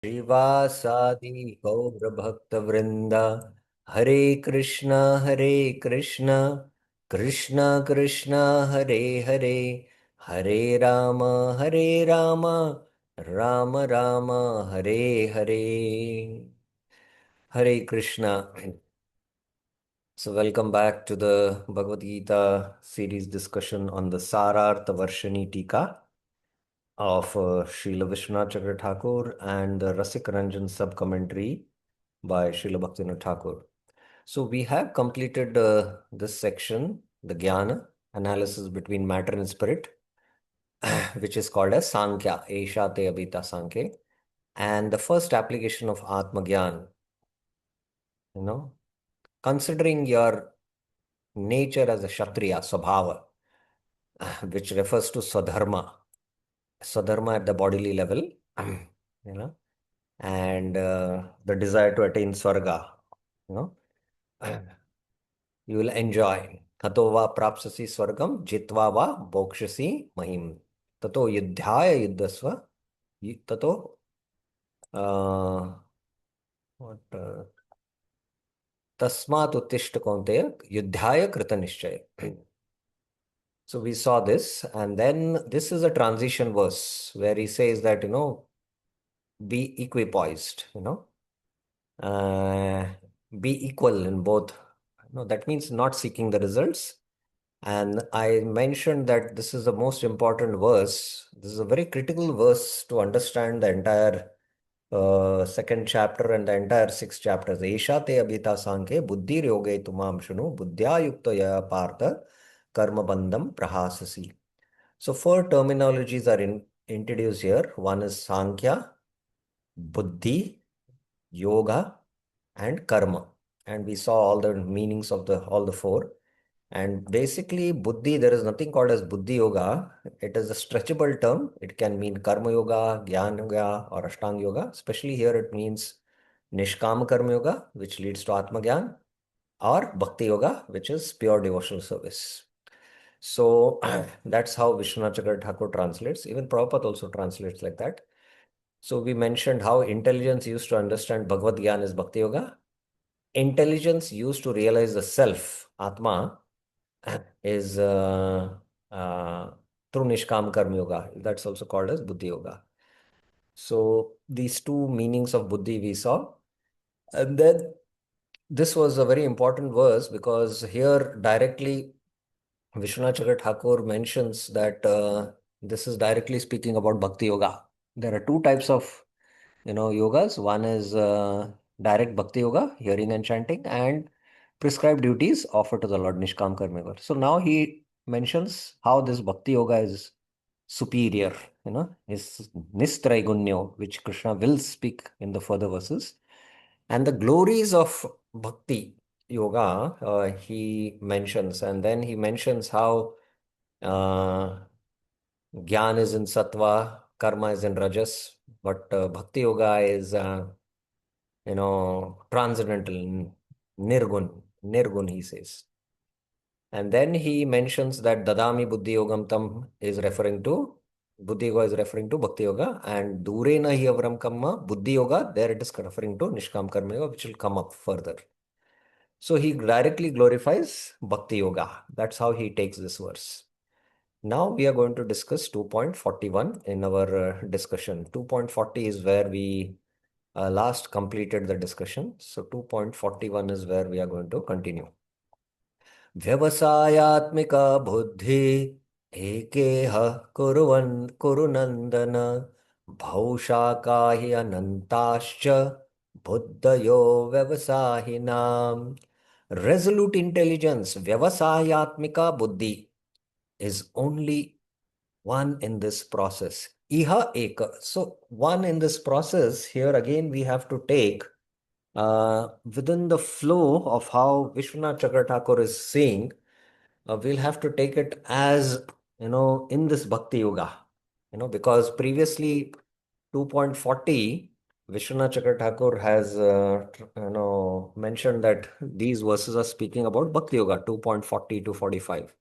श्रीवासादि गौरभक्तवृंद Hare Krishna Krishna Krishna Hare Hare Hare Ram Ram Ram Hare Hare Hare Krishna. So welcome back to the Bhagavad Gita series discussion on the Sarartha Varshini Tika of Srila Vishwanath Chakra Thakur and the Rasik Ranjan sub-commentary by Srila Bhaktivinoda Thakur. So we have completed this section, the Jnana, analysis between matter and spirit, which is called as Sankhya, Esha Te Abhita Sankhya, and the first application of Atma Gyan, you know, considering your nature as a Kshatriya, Swabhava, which refers to Swadharma at the bodily level, you know, and the desire to attain Swarga, you know, you will enjoy. Tato va prapsasi swargam jitva va bokshasi mahim. Tato yudhyaya yuddhasva. Tato what tasmat uttishta kaunteya yudhyaya krita nishchaya. So we saw this, and then this is a transition verse where he says that, be equipoised, uh, be equal in both. That means not seeking the results. And I mentioned that this is the most important verse. This is a very critical verse to understand the entire second chapter and the entire six chapters. Esha te abhita sankhe buddhi yoge tumam shunu buddhya yukta ya partha karma bandham prahasasi. So four terminologies are introduced here. One is Sankhya, Buddhi, Yoga, and Karma. And we saw all the meanings of all the four. And basically, Buddhi, there is nothing called as Buddhi Yoga. It is a stretchable term. It can mean Karma Yoga, Jnana Yoga, or Ashtanga Yoga. Especially here, it means Nishkama Karma Yoga, which leads to Atma Gyan, or Bhakti Yoga, which is pure devotional service. So that's how Vishwanath Chakravarti Thakur translates. Even Prabhupada also translates like that. So we mentioned how intelligence used to understand Bhagavad Gyan is Bhakti Yoga. Intelligence used to realize the self, Atma, is through Nishkam Karma Yoga. That's also called as Buddhi Yoga. So these two meanings of Buddhi we saw. And then this was a very important verse because here directly Vishwanath Chakravarti Thakur mentions that this is directly speaking about Bhakti Yoga. There are two types of yogas. One is direct Bhakti Yoga, hearing and chanting, and prescribed duties offered to the Lord, Nishkam Karma Yoga. So now he mentions how this Bhakti Yoga is superior, is Nistraigunyo, which Krishna will speak in the further verses. And the glories of Bhakti Yoga, he mentions, and then he mentions how Gyan is in Sattva, Karma is in Rajas, but Bhakti Yoga is, transcendental, Nirgun, he says. And then he mentions that Dadami Buddhi Yogam Tam is referring to, Buddhi Yoga is referring to Bhakti Yoga, and Durena Hi Avram Kamma, Buddhi Yoga, there it is referring to Nishkam Karma Yoga, which will come up further. So he directly glorifies Bhakti Yoga. That's how he takes this verse. Now we are going to discuss 2.41 in our discussion. 2.40 is where we last completed the discussion. So 2.41 is where we are going to continue. व्यवसायात्मिका बुद्धि एकेह कुरुनन्दन भौषाका हि अनन्ताश्च बुद्धयो व्यवसायिनाम्. Resolute intelligence, vyavasayatmika buddhi, is only one in this process. Iha eka. So one in this process, here again we have to take within the flow of how Vishwanath Chakravarti is saying, we'll have to take it as, in this Bhakti Yoga, because previously 2.40, Vishwanath Chakravarti has, mentioned that these verses are speaking about Bhakti Yoga, 2.40 to 45.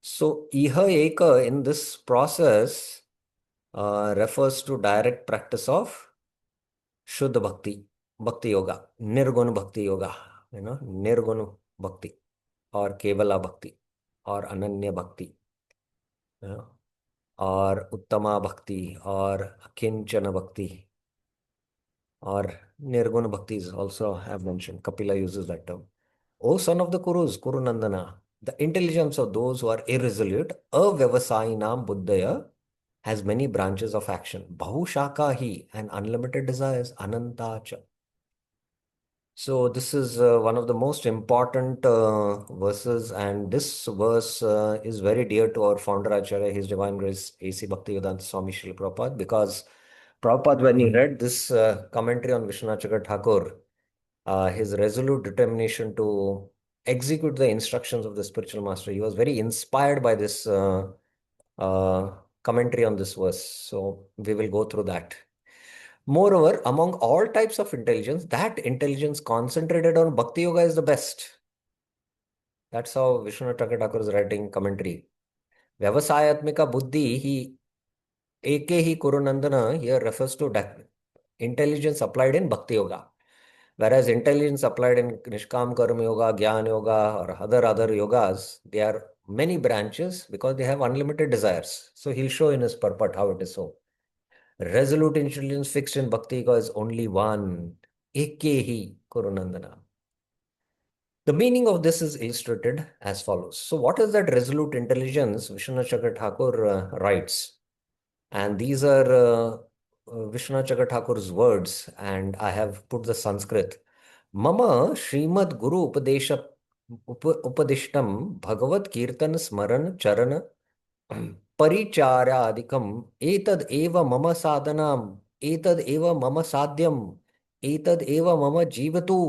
So, Iha Eka in this process refers to direct practice of Shuddha Bhakti, Bhakti Yoga, Nirguna Bhakti Yoga, Nirguna Bhakti, or Kevala Bhakti, or Ananya Bhakti, you know, or Uttama Bhakti, or Akinchana Bhakti, or Nirguna Bhakti is also I have mentioned. Kapila uses that term. O son of the Kurus, Kuru Nandana, the intelligence of those who are irresolute, Avyavasayinam Buddhaya, has many branches of action. Bahushakahi, and unlimited desires, Anantacha. So this is one of the most important verses, and this verse is very dear to our founder Acharya, His Divine Grace A.C. Bhaktivedanta Swami Srila Prabhupada, because Prabhupada, when he read this commentary on Vishwanath Chakravarti Thakur, his resolute determination to execute the instructions of the spiritual master, he was very inspired by this uh, commentary on this verse. So we will go through that. Moreover, among all types of intelligence, that intelligence concentrated on Bhakti Yoga is the best. That's how Vishwanath Thakur is writing commentary. Vyavasayatmika Buddhi, he Eke hi Kurunandana here refers to intelligence applied in Bhakti Yoga. Whereas intelligence applied in Nishkam Karma Yoga, Gyan Yoga, or other yogas, they are many branches because they have unlimited desires. So he'll show in his purport how it is so. Resolute intelligence fixed in Bhakti Yoga is only one. Ekehi Kurunandana. The meaning of this is illustrated as follows. So, what is that resolute intelligence? Vishwanath Chakravarti Thakur writes, and these are Vishwanath Chakravarti Thakur's words, and I have put the Sanskrit. Mama Srimad Guru Upadishtam Bhagavad Kirtan Smaran Charana परिचार्यादिकम् एतद् एव मम साधनम् एतद् एव मम साध्यम् एतद् एव मम जीवतु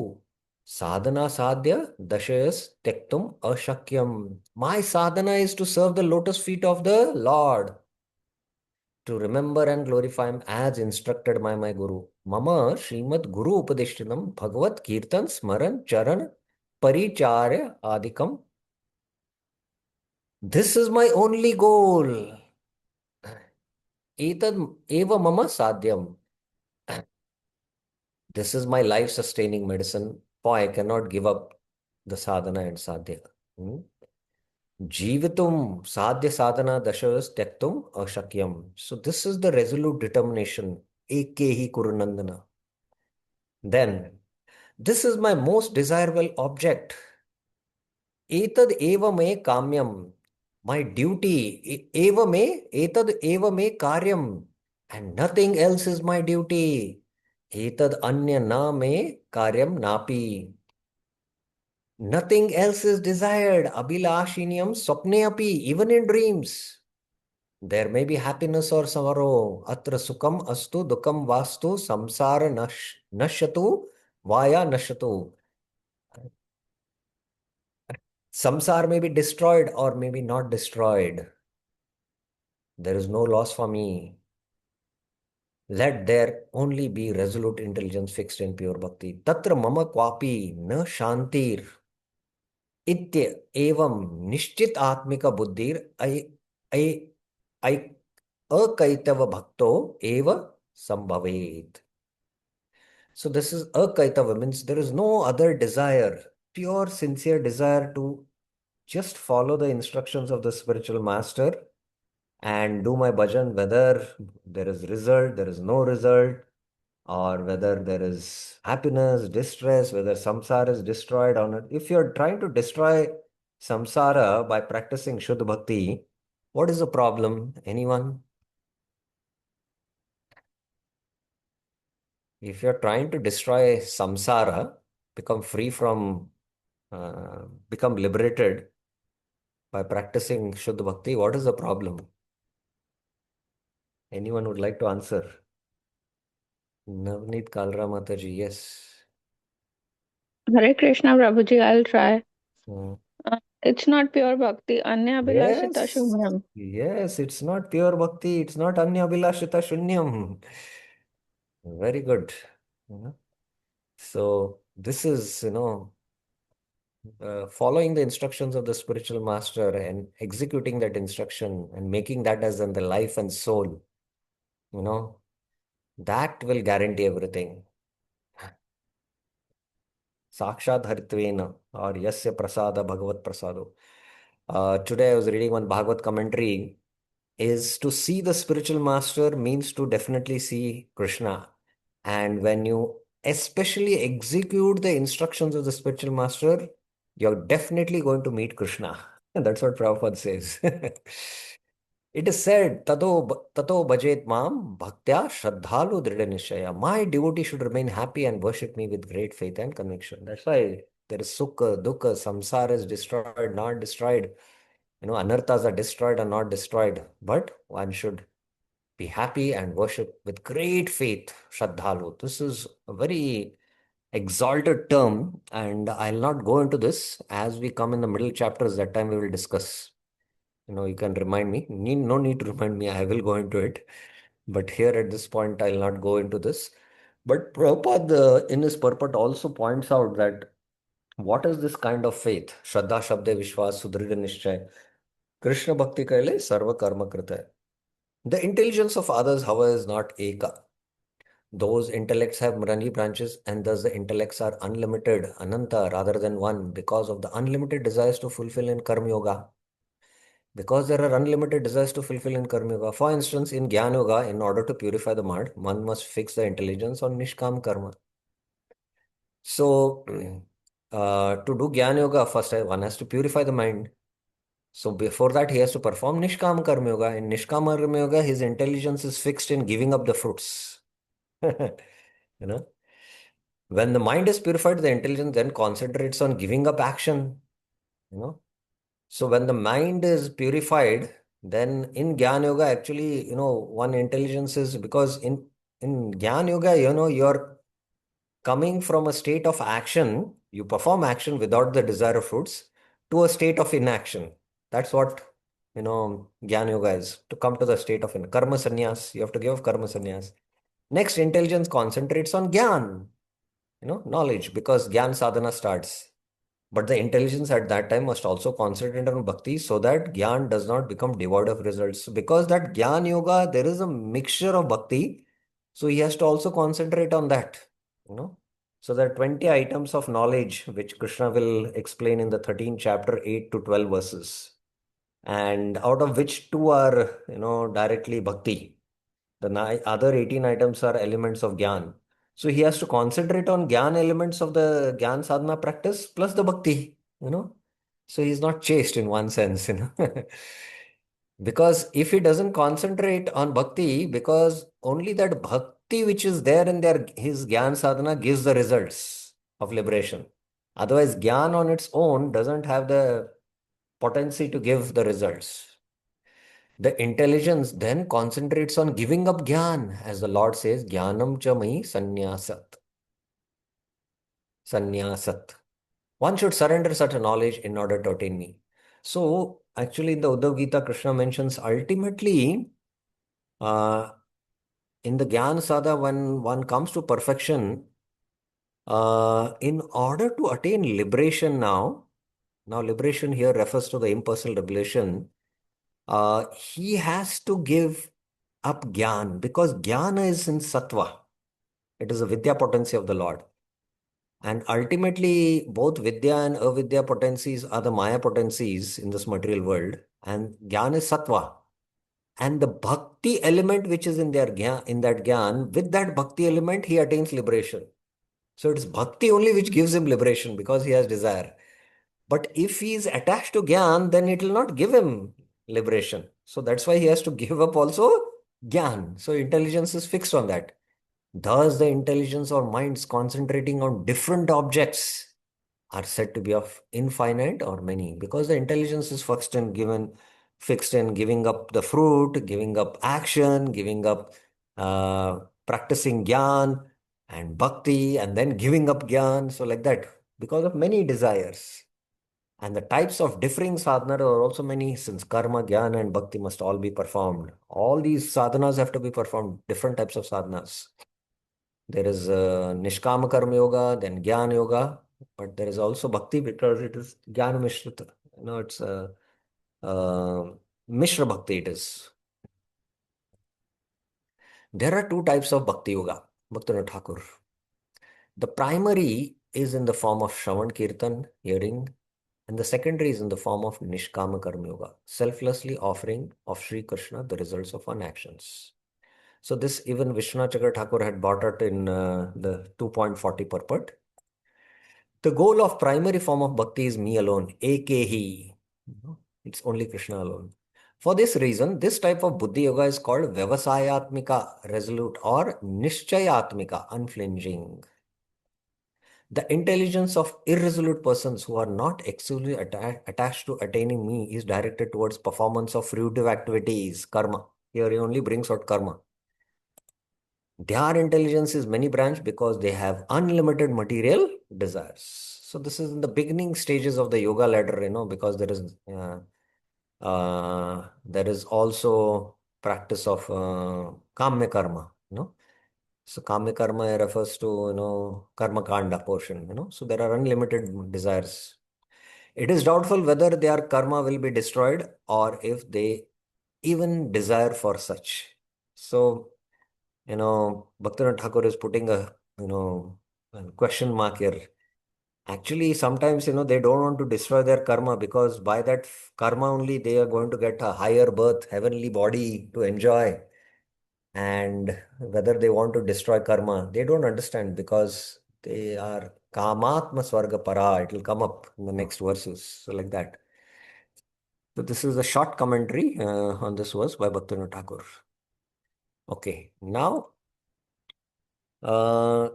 sadhana sadhya dashayas tektum ashakyam. My sadhana is to serve the lotus feet of the Lord, to remember and glorify him as instructed by my Guru. Mama Srimad Guru Upadishtinam Bhagavad Kirtan Smaran Charan Paricharya Adikam. This is my only goal. Etad eva mama sadhyam. This is my life sustaining medicine. For I cannot give up the sadhana and sadhya. Jivitum sadhya sadhana dashas tektum ashakyam. So this is the resolute determination. Ekehi kurunandana. Then, this is my most desirable object. Etad eva me kamyam. My duty. Eva me, etad eva me karyam. And nothing else is my duty. Etad anya na me karyam napi. Nothing else is desired. Abhilashiniyam swapne api, even in dreams. There may be happiness or sorrow. Atra sukam astu dukam vastu samsara nashatu vaya nashatu. Samsara may be destroyed or maybe not destroyed. There is no loss for me. Let there only be resolute intelligence fixed in pure bhakti. Tatra mama kwapi na shantir. Itya evam nishchit atmika buddhir I akaitava bhakto eva sambhavet. So this is akaitava means there is no other desire, pure sincere desire to just follow the instructions of the spiritual master and do my bhajan, whether there is result, there is no result, or whether there is happiness, distress, whether samsara is destroyed or not. If you're trying to destroy samsara by practicing Shuddha Bhakti, what is the problem? Anyone? If you're trying to destroy samsara, become free from, become liberated by practicing Shuddha Bhakti, what is the problem? Anyone would like to answer? Navneet Kalra Mataji, yes. Hare Krishna, Prabhuji, I'll try. Hmm. It's not pure bhakti. Anya Abhilashita Yes, Shubham. yes, it's not pure bhakti, it's not Anya Abhilashita Shunyam. Very good. You know? So, this is, following the instructions of the spiritual master and executing that instruction and making that as in the life and soul, that will guarantee everything. Sakshat Haritvena or Yasya Prasada Bhagavad Prasado. Today I was reading one Bhagavad commentary. Is to see the spiritual master means to definitely see Krishna. And when you especially execute the instructions of the spiritual master, you're definitely going to meet Krishna. And that's what Prabhupada says. It is said, tato bhajet mam bhaktya shraddhalu drida nishaya. My devotee should remain happy and worship me with great faith and conviction. That's why there is sukha, dukkha, samsara is destroyed, not destroyed. Anarthas are destroyed or not destroyed. But one should be happy and worship with great faith, shraddhalu. This is a very exalted term, and I'll not go into this. As we come in the middle chapters, that time we will discuss. You can remind me. No need to remind me. I will go into it. But here at this point, I'll not go into this. But Prabhupada, in his purport, also points out that what is this kind of faith? Shraddha, Shabde, Vishwas, Sudrida, Nishchay. Krishna Bhakti Kaile, Sarva Karma Krita. The intelligence of others, however, is not eka. Those intellects have many branches, and thus the intellects are unlimited, ananta, rather than one, because of the unlimited desires to fulfill in Karma Yoga. Because there are unlimited desires to fulfill in Karma Yoga. For instance, in Jnana Yoga, in order to purify the mind, one must fix the intelligence on Nishkam Karma. So, to do Jnana Yoga, first one has to purify the mind. So before that, he has to perform Nishkam Karma Yoga. In Nishkam Karma Yoga, his intelligence is fixed in giving up the fruits. You know, when the mind is purified, the intelligence then concentrates on giving up action. You know, so when the mind is purified, then in Jnana Yoga, actually, one intelligence is because in Jnana Yoga, you're coming from a state of action, you perform action without the desire of fruits, to a state of inaction. That's what, Jnana Yoga is, to come to the state of karma sannyas. You have to give up karma sannyas. Next, intelligence concentrates on Gyan, knowledge, because Gyan sadhana starts. But the intelligence at that time must also concentrate on bhakti so that Gyan does not become devoid of results. Because that Gyan yoga, there is a mixture of bhakti. So he has to also concentrate on that, you know. So there are 20 items of knowledge which Krishna will explain in the 13th chapter, 8 to 12 verses. And out of which two are, directly bhakti. The other 18 items are elements of Gyan. So he has to concentrate on Gyan elements of the Gyan sadhana practice plus the bhakti. So he's not chaste in one sense. Because if he doesn't concentrate on bhakti, because only that bhakti which is there in his Gyan sadhana gives the results of liberation. Otherwise, Gyan on its own doesn't have the potency to give the results. The intelligence then concentrates on giving up Gyan, as the Lord says, Jnanam cha mai sannyasat. Sannyasat. One should surrender such a knowledge in order to attain me. So, actually, in the Uddhav Gita, Krishna mentions ultimately, uh, in the Gyan Sada, when one comes to perfection, in order to attain liberation now liberation here refers to the impersonal revelation, he has to give up Gyan because Jnana is in Sattva. It is a Vidya potency of the Lord. And ultimately, both Vidya and Avidya potencies are the Maya potencies in this material world. And Gyan is Sattva. And the Bhakti element which is in in that Gyan, with that Bhakti element, he attains liberation. So it's Bhakti only which gives him liberation because he has desire. But if he is attached to Gyan, then it will not give him liberation. So that's why he has to give up also Gyan. So intelligence is fixed on that. Thus, the intelligence or minds concentrating on different objects are said to be of infinite or many, because the intelligence is fixed in giving up the fruit, giving up action, giving up practicing jnana and bhakti, and then giving up jnana. So, like that, because of many desires. And the types of differing sadhana are also many, since karma, jnana, and bhakti must all be performed. All these sadhanas have to be performed, different types of sadhanas. There is Nishkama Karma Yoga, then Jnana Yoga, but there is also Bhakti because it is Jnana Mishrita. It's uh, Mishra Bhakti it is. There are two types of Bhakti Yoga, Bhaktivinoda Thakur. The primary is in the form of Shravan Kirtan, hearing, and the secondary is in the form of Nishkama Karma Yoga, selflessly offering of Sri Krishna the results of our actions. So this even Vishwanath Chakra Thakur had brought it in the 2.40 purport. The goal of primary form of bhakti is me alone, AKE. It's only Krishna alone. For this reason, this type of buddhi yoga is called Vyavasayatmika, resolute, or Nishchayatmika, unflinching. The intelligence of irresolute persons who are not exclusively attached to attaining me is directed towards performance of fruitive activities, karma. Here he only brings out karma. Their intelligence is many branched because they have unlimited material desires. So this is in the beginning stages of the yoga ladder, because there is also practice of kamya karma, So kamya karma refers to, karma kanda portion, So there are unlimited desires. It is doubtful whether their karma will be destroyed or if they even desire for such. So, Bhaktivinoda Thakur is putting a question mark here. Actually, sometimes, they don't want to destroy their karma because by that karma only they are going to get a higher birth, heavenly body to enjoy. And whether they want to destroy karma, they don't understand because they are kamatma swarga para. It will come up in the next verses. So like that. So this is a short commentary on this verse by Bhaktivinoda Thakur. Okay, now uh,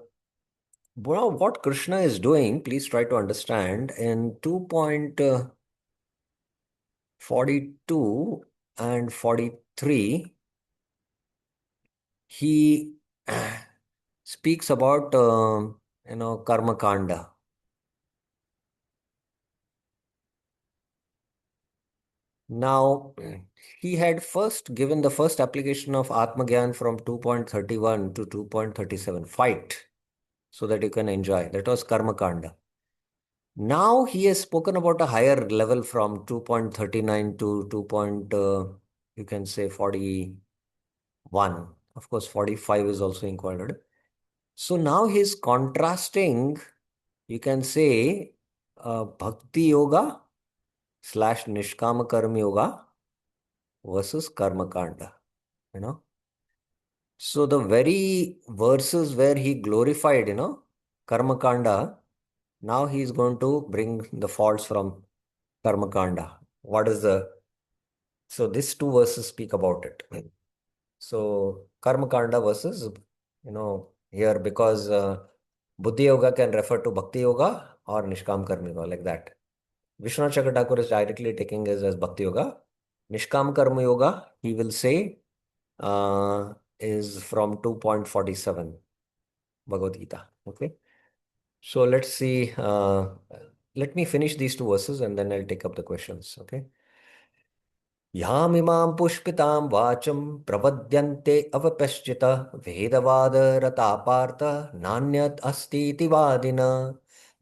what Krishna is doing, please try to understand in 2.42 and 43, he speaks about, karma kanda. Now, he had first given the first application of Atmagyan from 2.31 to 2.37, fight, so that you can enjoy. That was karma kanda. Now he has spoken about a higher level from 2.39 to 2. You can say 41. Of course, 45 is also included. So now he's contrasting, you can say, bhakti yoga slash nishkama karma yoga versus karma kanda. So the very verses where he glorified, karma kanda, now he is going to bring the faults from karma kanda. So these two verses speak about it. So karma kanda versus, here because buddhi yoga can refer to bhakti yoga or nishkam karma yoga, like that. Vishwanath Chakra Thakur is directly taking it as bhakti yoga. Nishkam karma yoga, he will say, is from 2.47 Bhagavad Gita. Okay. So let's see. Let me finish these two verses and then I'll take up the questions. Okay. यामिमां पुष्पितां वाचं प्रपद्यन्ते अवपश्चित भेदवादरता पार्थ नान्यत् अस्तीति वादिन.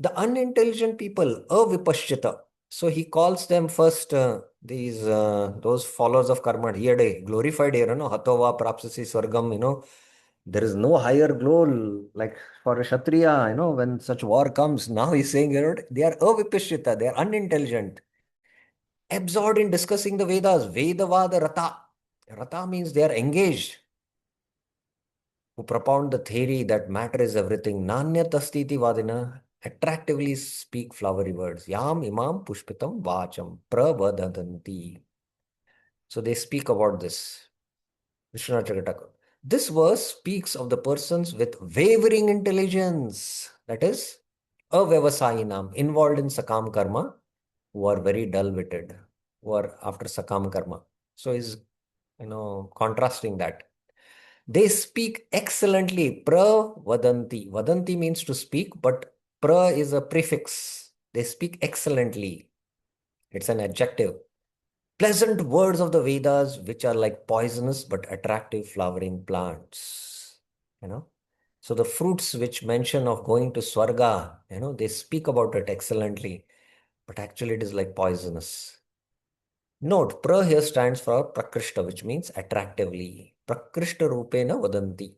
The unintelligent people, avipashyata. So he calls them first, those followers of karma. He had a glorified here, hatova prapsasi swargam, there is no higher glow like for a kshatriya, when such war comes. Now he's saying, they are avipashyata, they are unintelligent, absorbed in discussing the Vedas. Vedavada Rata. Rata means they are engaged, who propound the theory that matter is everything. Nanyat astiti vadina. Attractively speak flowery words. Yam imam pushpitam vacham pravadanti. So they speak about this. Vishwanath Chakravarti. This verse speaks of the persons with wavering intelligence. That is, avevasayinam, involved in sakam karma, who are very dull-witted, who are after sakam karma. So is, contrasting that. They speak excellently. Pra vadanti. Vadanti means to speak, but pra is a prefix. They speak excellently. It's an adjective. Pleasant words of the Vedas, which are like poisonous but attractive flowering plants. So the fruits which mention of going to Swarga, they speak about it excellently, but actually it is like poisonous. Note, pra here stands for prakrishta, which means attractively. Prakrishta rupena vadanti.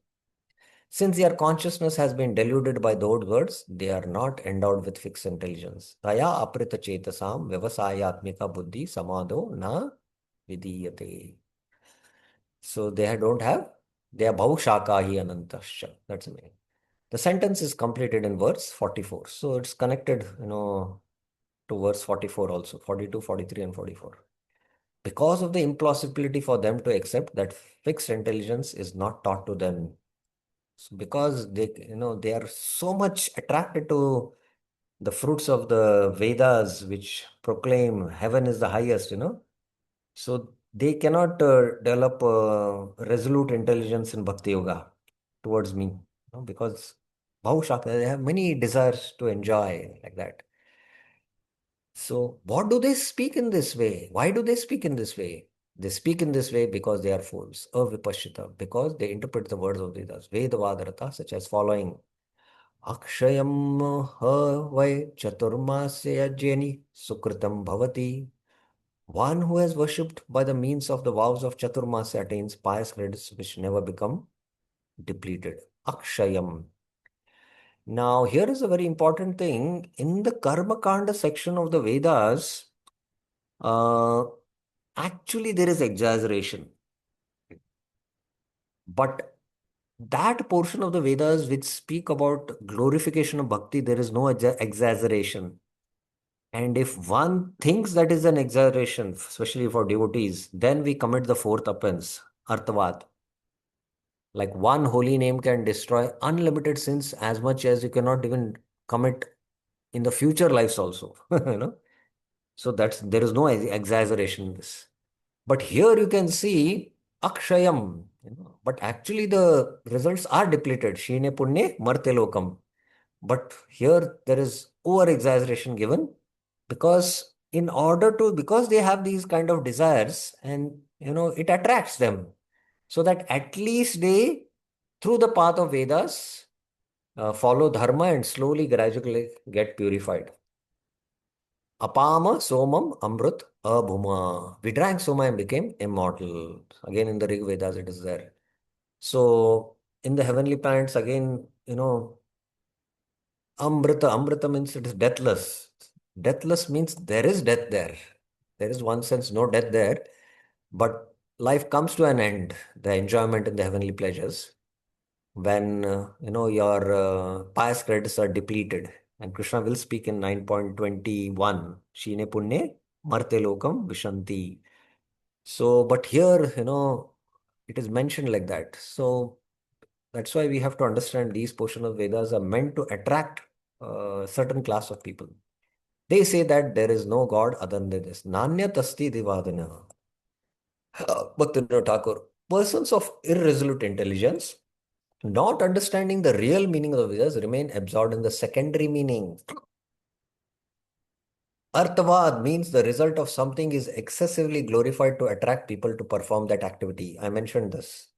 Since their consciousness has been deluded by those words, they are not endowed with fixed intelligence. Taya aprita chetasam vyavasayatmika buddhi samadho na vidiyate. So don't have, they are bhavushakahi anantasya. That's the meaning. The sentence is completed in verse 44. So it's connected, to verse 44 also, 42, 43, and 44. Because of the impossibility for them to accept that fixed intelligence is not taught to them. So because they are so much attracted to the fruits of the Vedas, which proclaim heaven is the highest. So they cannot develop resolute intelligence in Bhakti Yoga towards me, because Bhavushaka, they have many desires to enjoy like that. So what do they speak in this way? Why do they speak in this way? They speak in this way because they are fools, avipashita, because they interpret the words of Vedas, Vedavadarata, such as following. Akshayam ha vai chaturmasya yajyani sukritam bhavati. One who has worshipped by the means of the vows of Chaturmasya attains pious credits which never become depleted. Akshayam. Now, here is a very important thing. In the Karma Kanda section of the Vedas, uh, actually there is exaggeration. But that portion of the Vedas which speak about glorification of bhakti, there is no exaggeration. And if one thinks that is an exaggeration, especially for devotees, then we commit the fourth offense, artavad. Like one holy name can destroy unlimited sins as much as you cannot even commit in the future lives also. So there is no exaggeration in this. But here you can see akshayam, but actually the results are depleted. Shine punne marte lokam. But here there is over exaggeration given, because because they have these kind of desires, and it attracts them, so that at least they, through the path of Vedas, follow dharma and slowly, gradually get purified. Apama somam amrut abhuma. We drank soma and became immortal. Again, in the Rig Vedas, it is there. So, in the heavenly planets, again, Amrita means it is deathless. Deathless means there is death there. There is one sense no death there, but life comes to an end. The enjoyment in the heavenly pleasures, when your pious credits are depleted. And Krishna will speak in 9.21, Shine Punne Marte Lokam Vishanti. So, but here, it is mentioned like that. So that's why we have to understand these portion of Vedas are meant to attract a certain class of people. They say that there is no God other than this. Nanyat asti divadana. Bhaktivinoda Thakur. Persons of irresolute intelligence, not understanding the real meaning of the Vedas, remain absorbed in the secondary meaning. Arthavad means the result of something is excessively glorified to attract people to perform that activity. I mentioned this.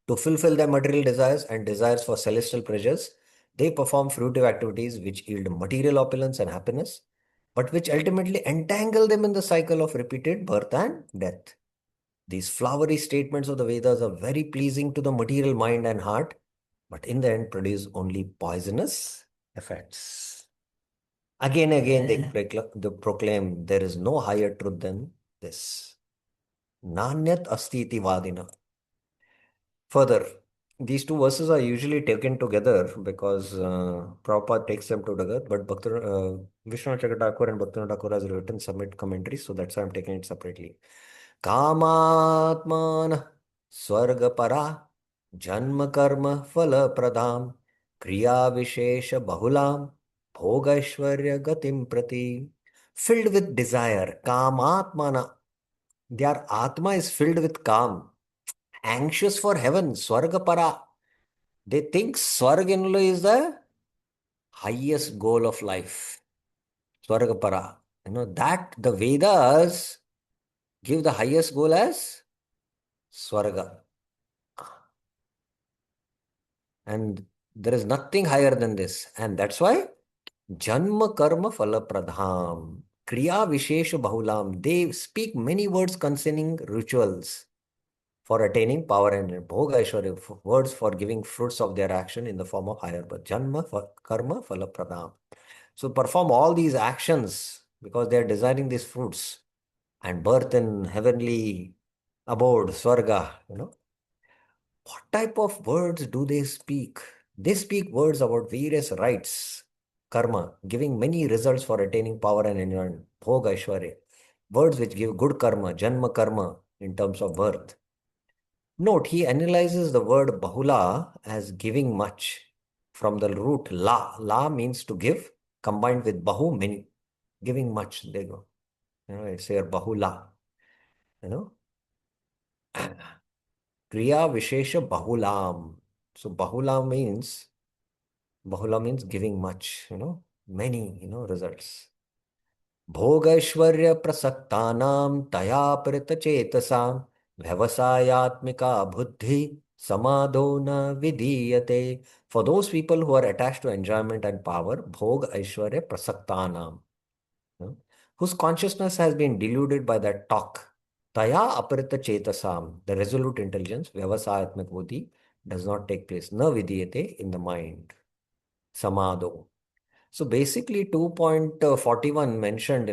To fulfill their material desires and desires for celestial pleasures, they perform fruitive activities which yield material opulence and happiness, but which ultimately entangle them in the cycle of repeated birth and death. These flowery statements of the Vedas are very pleasing to the material mind and heart, but in the end produce only poisonous effects. Again, again, they proclaim there is no higher truth than this. Nanyat asti iti vadina. Further, these two verses are usually taken together because Prabhupada takes them together, but Vishwanath Chakravarti and Bhaktivinoda Thakur has written submit commentaries, so that's why I'm taking it separately. Kamatman Swargapara Janma Karma Phala Pradham Kriya Vishesha Bahulam Bhogaishwarya Gatim Prati. Filled with desire, Kamatmana. Their Atma is filled with calm, anxious for heaven, Swargapara. They think Swarganula is the highest goal of life. Swargapara. That the Vedas give the highest goal as Swarga. And there is nothing higher than this. And that's why Janma Karma Phala Pradham. Kriya Vishesha Bahulam. They speak many words concerning rituals. for attaining power and bhoga aishwarya, words for giving fruits of their action in the form of higher birth. Janma, karma, phala pradam. So perform all these actions because they are desiring these fruits and birth in heavenly abode, swarga, What type of words do they speak? They speak words about various rights, karma, giving many results for attaining power and enjoyment, bhoga, aishwarya. Words which give good karma, janma karma in terms of birth. Note, he analyzes the word bahula as giving much from the root la. La means to give, combined with bahu, many. Giving much. There you go. It's here bahula. You know, Kriya Vishesha Bahulam. So bahula means giving much, many, results. भोगैश्वर्य प्रसक्तानां तया परितचेतसां व्यवसायात्मिका बुद्धि समाधो न विधीयते. For those people who are attached to enjoyment and power, bhog aishwarya prasaktanam, whose consciousness has been deluded by that talk, taya aparita chetasam, the resolute intelligence, vyavasayatmik buddhi, does not take place. Na vidiyate, in the mind. Samadho. So basically 2.41 mentioned,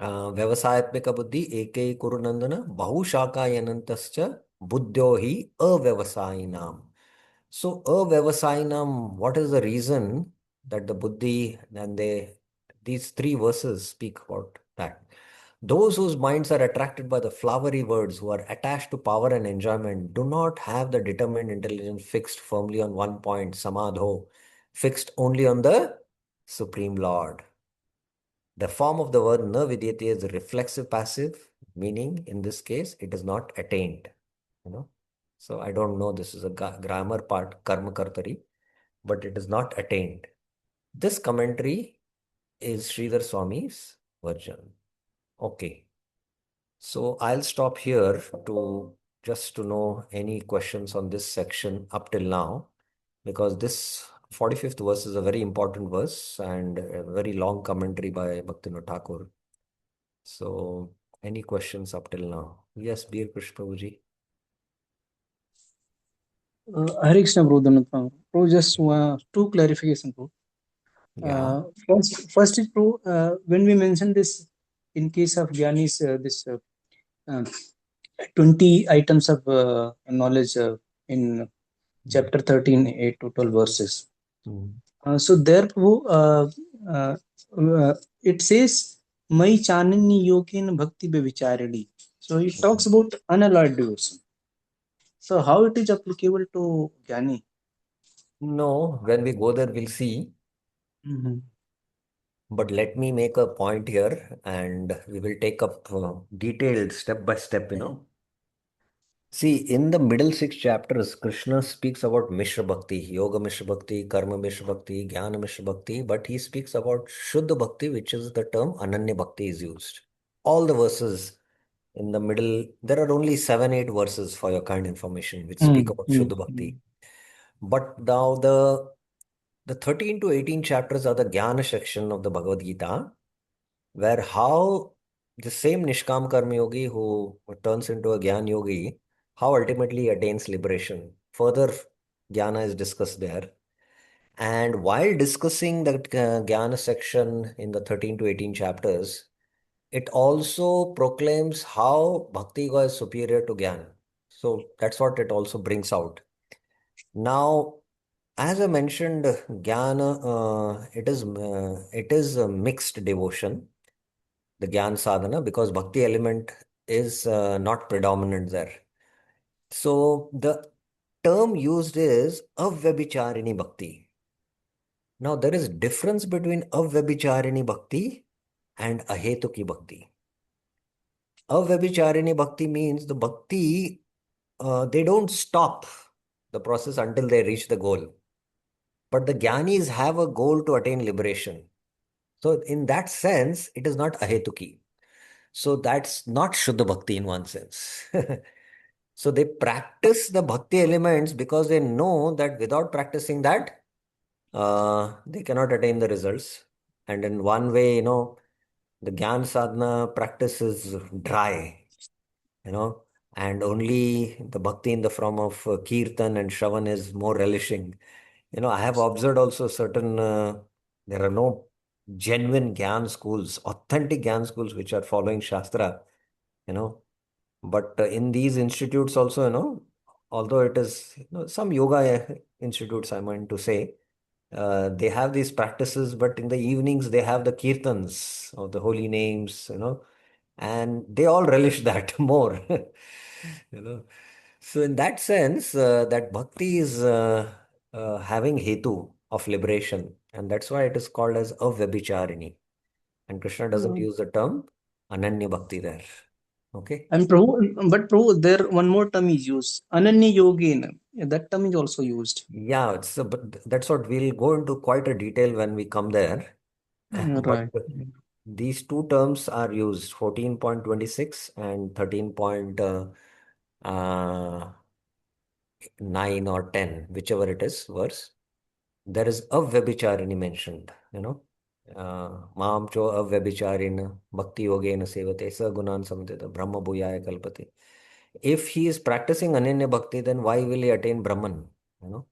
व्यवसायत्मिक बुद्धि एके कुरु नंदन बहुशाखायनंतश्च बुद्ध्यो हि अव्यवसायिनाम. So avyavasayinam, what is the reason that the buddhi and these three verses speak about that? Those whose minds are attracted by the flowery words, who are attached to power and enjoyment, do not have the determined intelligence fixed firmly on one point, samadho, fixed only on the Supreme Lord. The form of the word na vidyate is reflexive passive, meaning in this case it is not attained. So I don't know, this is a grammar part, karma kartari, but it is not attained. This commentary is Sridhar Swami's version. Okay. So I'll stop here to just to know any questions on this section up till now, because this 45th verse is a very important verse and a very long commentary by Bhaktivinoda Thakur. So any questions up till now? Yes, Bir Krishna Prabhuji. Hare Krishna, Bro, Dhanatma. Bro, just two clarification, bro. Yeah. First is, bro, when we mention this, in case of Gyanis, this 20 items of knowledge in chapter 13, 8 to 12 verses. So there, bro, it says, Mai Chanini Yokin Bhakti Bevicharini. So it talks about unalloyed devotion. So how it is applicable to Gyani? No, when we go there, we'll see. But let me make a point here and we will take up detailed step by step, See, in the middle 6 chapters, Krishna speaks about Mishra Bhakti, Yoga Mishra Bhakti, Karma Mishra Bhakti, Jnana Mishra Bhakti, but he speaks about Shuddha Bhakti, which is the term Ananya Bhakti is used. All the verses in the middle, there are only 7-8 verses for your kind information which speak about Shuddha Bhakti. But now the 13 to 18 chapters are the Jnana section of the Bhagavad Gita, where how the same Nishkam Karma Yogi who turns into a Gyan Yogi, how ultimately attains liberation. Further, Jnana is discussed there. And while discussing the Jnana section in the 13 to 18 chapters, it also proclaims how Bhakti Yoga is superior to Jnana. So that's what it also brings out. Now, as I mentioned, Jnana, it is a mixed devotion, the Gyan sadhana, because bhakti element is not predominant there. So the term used is avyabicharini bhakti. Now there is difference between avyabicharini bhakti and ahetuki bhakti. Avyabicharini bhakti means the bhakti, they don't stop the process until they reach the goal. But the Gyanis have a goal to attain liberation. So in that sense, it is not ahetuki. So that's not Shuddha Bhakti in one sense. So they practice the Bhakti elements because they know that without practicing that, they cannot attain the results. And in one way, the Gyan Sadhana practice is dry. and only the bhakti in the form of kirtan and shravan is more relishing. I have observed also certain, there are no genuine Gyan schools, authentic Gyan schools which are following Shastra, you know. But in these institutes also, although it is, some yoga institutes, I meant to say, they have these practices, but in the evenings they have the kirtans of the holy names, and they all relish that more, you know. So in that sense, that bhakti is having hetu of liberation, and that's why it is called as avyabicharini. And Krishna doesn't use the term ananya bhakti there. Okay. And Prabhu, but Prabhu, there one more term is used. Ananya Yogena. That term is also used. Yeah, but that's what we'll go into quite a detail when we come there. But Right. these two terms are used 14.26 and 13.9 or 10, whichever it is, verse. There is avyabicharini mentioned, Maam cho avyabicharina bhakti yogena sevate sa gunan samtita brahma bhuyaya kalpate. If he is practicing ananya bhakti, then why will he attain Brahman? You know.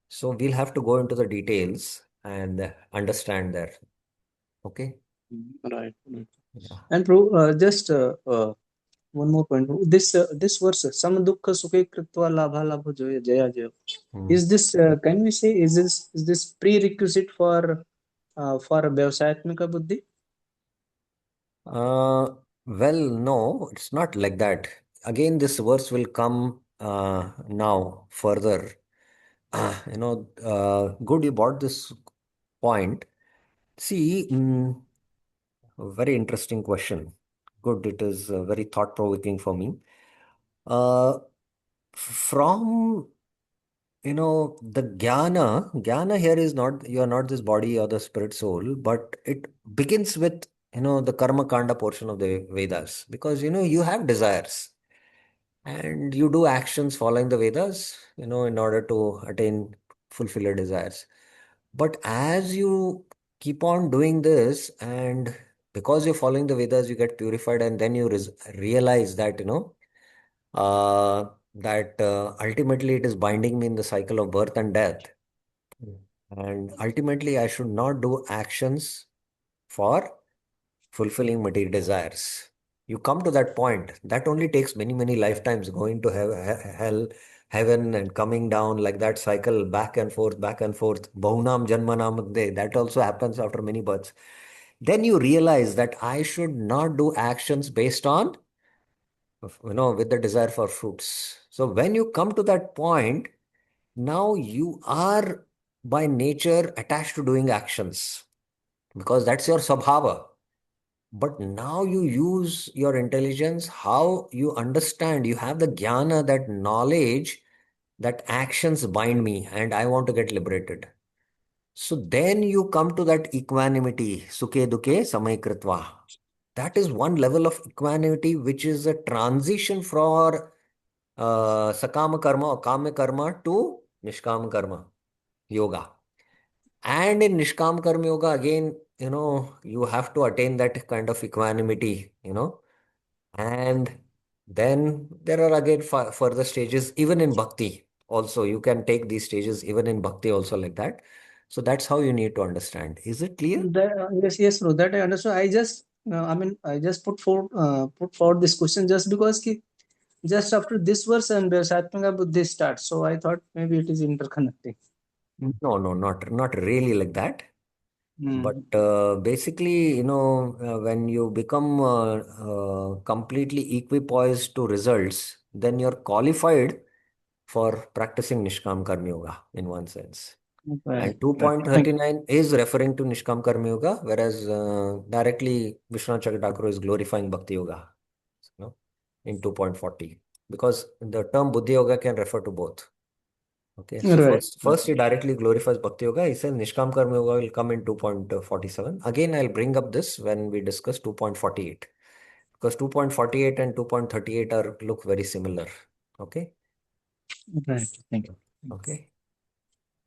So we'll have to go into the details and understand that. Okay. Right. Right. Yeah. And Prabhu, just one more point. This verse, sam dukkha sukhe kritva labha labha jaya jaya jaya. Hmm. Is this can we say is this prerequisite for Vyavasayatmika buddhi? Well, no, it's not like that. Again, this verse will come now further. Good you brought this point. See, a very interesting question. Good, it is very thought-provoking for me. From the jnana here is not, you are not this body or the spirit soul, but it begins with, the karma kanda portion of the Vedas, because, you have desires and you do actions following the Vedas, in order to attain, fulfill your desires. But as you keep on doing this, and because you're following the Vedas, you get purified, and then you realize that, ultimately it is binding me in the cycle of birth and death. Mm. And ultimately, I should not do actions for fulfilling material desires. You come to that point. That only takes many, many lifetimes, going to hell, heaven, and coming down, like that cycle, back and forth, back and forth. Bahunam janmanam de. That also happens after many births. Then you realize that I should not do actions based on, with the desire for fruits. So when you come to that point, now you are by nature attached to doing actions, because that's your sabhava. But now you use your intelligence, how you understand, you have the jnana, that knowledge, that actions bind me and I want to get liberated. So then you come to that equanimity, sukhe dukhe samay kritva. That is one level of equanimity, which is a transition for sakama karma or kama karma to nishkama karma yoga. And in Nishkam Karma Yoga, again, you have to attain that kind of equanimity, and then there are again further stages, even in Bhakti. Also, you can take these stages even in Bhakti, also like that. So that's how you need to understand. Is it clear? Yes, yes, bro. That I understood. I just put forward this question just because just after this verse and Vyavasayatmika buddhi starts. So I thought maybe it is interconnecting. No, no, not really like that. But Hmm. basically, when you become completely equipoised to results, then you're qualified for practicing Nishkam Karma Yoga in one sense. Right, And right. Thank 2.39 is referring to Nishkam Karma Yoga, whereas directly Vishwanath Chakratakura is glorifying Bhakti Yoga, in 2.40. Because the term Buddhi Yoga can refer to both. Okay, you. so Right. first he directly glorifies Bhakti Yoga. He says Nishkam Karma Yoga will come in 2.47. Again, I'll bring up this when we discuss 2.48. Because 2.48 and 2.38 look very similar. Okay. Right. Thank you. Okay.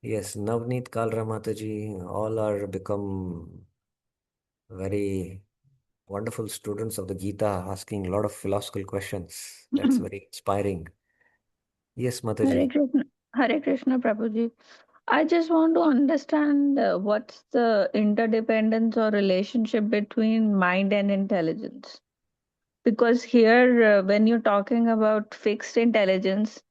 Yes, Navneet Kalra Mataji, all are become very wonderful students of the Gita asking a lot of philosophical questions. That's very inspiring. Yes, Hare Mataji. Krishna, Hare Krishna, Prabhuji. I just want to understand what's the interdependence or relationship between mind and intelligence. Because here, when you're talking about fixed intelligence,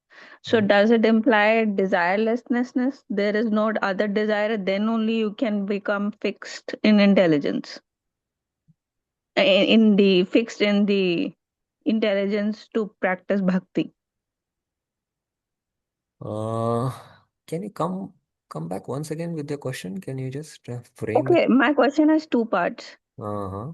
so does it imply desirelessness? There is no other desire, then only you can become fixed in intelligence, in the fixed in the intelligence to practice bhakti. Uh, can you come back once again with your question? Can you just frame it? Okay, my question has two parts. Uh-huh.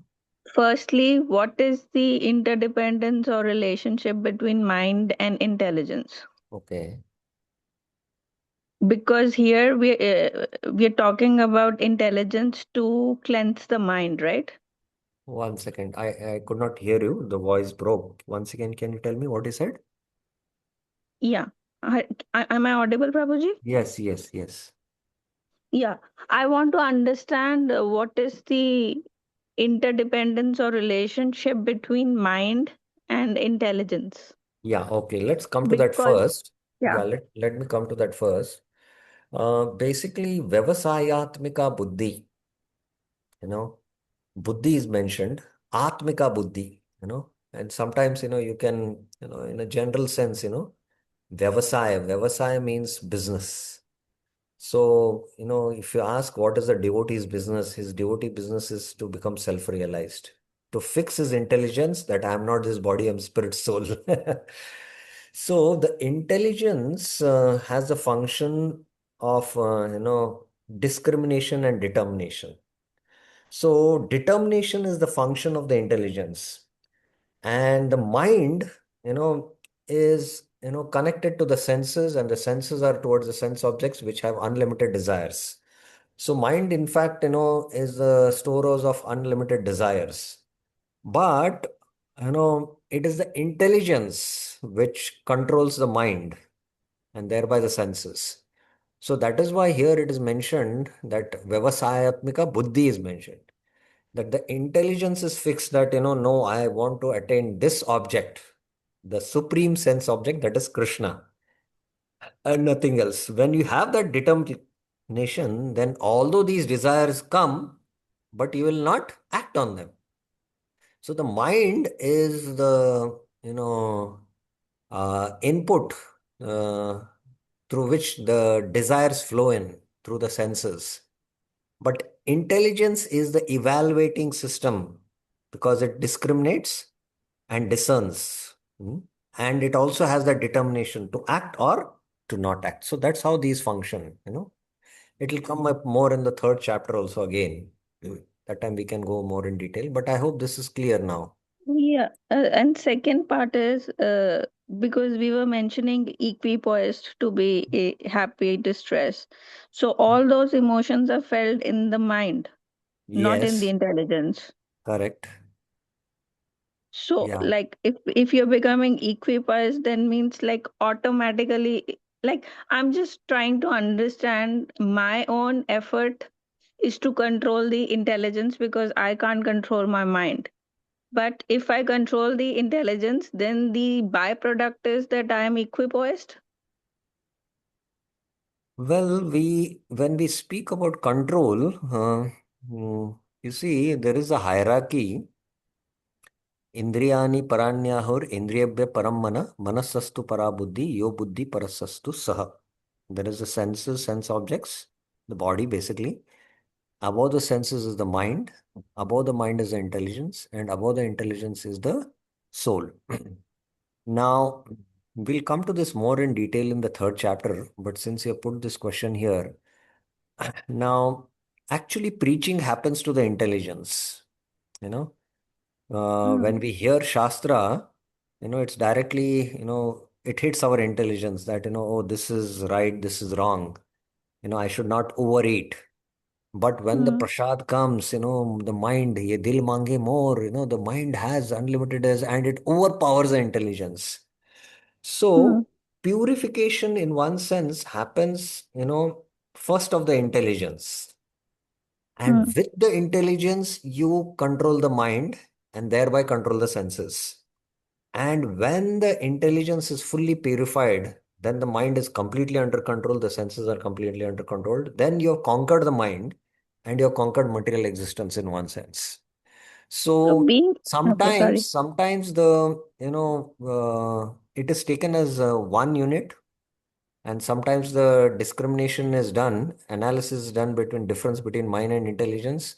Firstly, what is the interdependence or relationship between mind and intelligence? Okay. Because here we're talking about intelligence to cleanse the mind, right? One second. I could not hear you. The voice broke. Once again, can you tell me what you said? Yeah. Am I audible, Prabhuji? Yes, yes, yes. Yeah. I want to understand what is the interdependence or relationship between mind and intelligence. Yeah, okay. Let's come to that Because, first. yeah. Yeah, let me come to that first. Basically, Vyavasayatmika Buddhi, you know, Buddhi is mentioned, Atmika Buddhi, and sometimes, you can, in a general sense, Vyavasaya means business. So, if you ask what is the devotee's business, his devotee business is to become self-realized, to fix his intelligence that I am not this body, I'm spirit, soul. So the intelligence has a function of, discrimination and determination. So determination is the function of the intelligence, and the mind, is, connected to the senses, and the senses are towards the sense objects which have unlimited desires. So mind, in fact, is the storehouse of unlimited desires. But, it is the intelligence which controls the mind and thereby the senses. So that is why here it is mentioned that Vyavasayatmika Buddhi is mentioned. That the intelligence is fixed that, no, I want to attain this object, the supreme sense object, that is Krishna, and nothing else. When you have that determination, then although these desires come, but you will not act on them. So the mind is the, input uh, through which the desires flow in through the senses. But intelligence is the evaluating system because it discriminates and discerns. And it also has the determination to act or to not act. So that's how these function. It will come up more in the third chapter also again. That time we can go more in detail. But I hope this is clear now. Yeah. And second part is because we were mentioning equipoised to be happy, distress. So all those emotions are felt in the mind, not in the Yes, intelligence. correct. So, Yeah. like, if you're becoming equipoised, then means like automatically, like, I'm just trying to understand my own effort is to control the intelligence because I can't control my mind. But if I control the intelligence, then the byproduct is that I am equipoised. Well, when we speak about control, you see, there is a hierarchy. Indriyani paranyahur indriyabhya param manasastu para buddhi, yo buddhi parasastu saha. There is the senses, sense objects, the body basically. Above the senses is the mind, above the mind is the intelligence, and above the intelligence is the soul. Now, we'll come to this more in detail in the third chapter, but since you have put this question here, now, actually, preaching happens to the intelligence. You know, when Hmm. we hear Shastra, it's directly, it hits our intelligence that, oh, this is right, this is wrong. I should not overeat. But when the Hmm. prasad comes, the mind, ye dil mange more, the mind has unlimited as, and it overpowers the intelligence. Hmm. So purification in one sense happens, first of the intelligence. Hmm. And with the intelligence, you control the mind. and thereby control the senses. And when the intelligence is fully purified, then the mind is completely under control, the senses are completely under control. Then you have conquered the mind and you have conquered material existence in one sense. So So being okay, sorry. sometimes the, it is taken as one unit, and sometimes the discrimination is done, analysis is done between difference between mind and intelligence,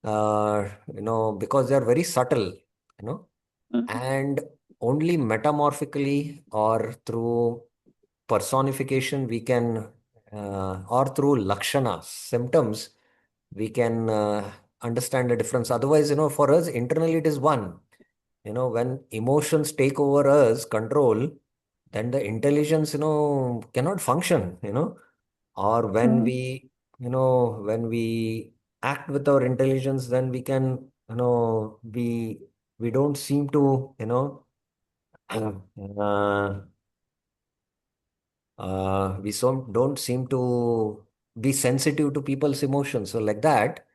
because they are very subtle, you know, Mhm. and only metamorphically or through personification we can, or through lakshana, symptoms, we can understand the difference. Otherwise, for us internally it is one. When emotions take over us, control, then the intelligence, cannot function, or Mm. when we act with our intelligence, then we can, we don't seem to, uh, don't seem to be sensitive to people's emotions. So like that,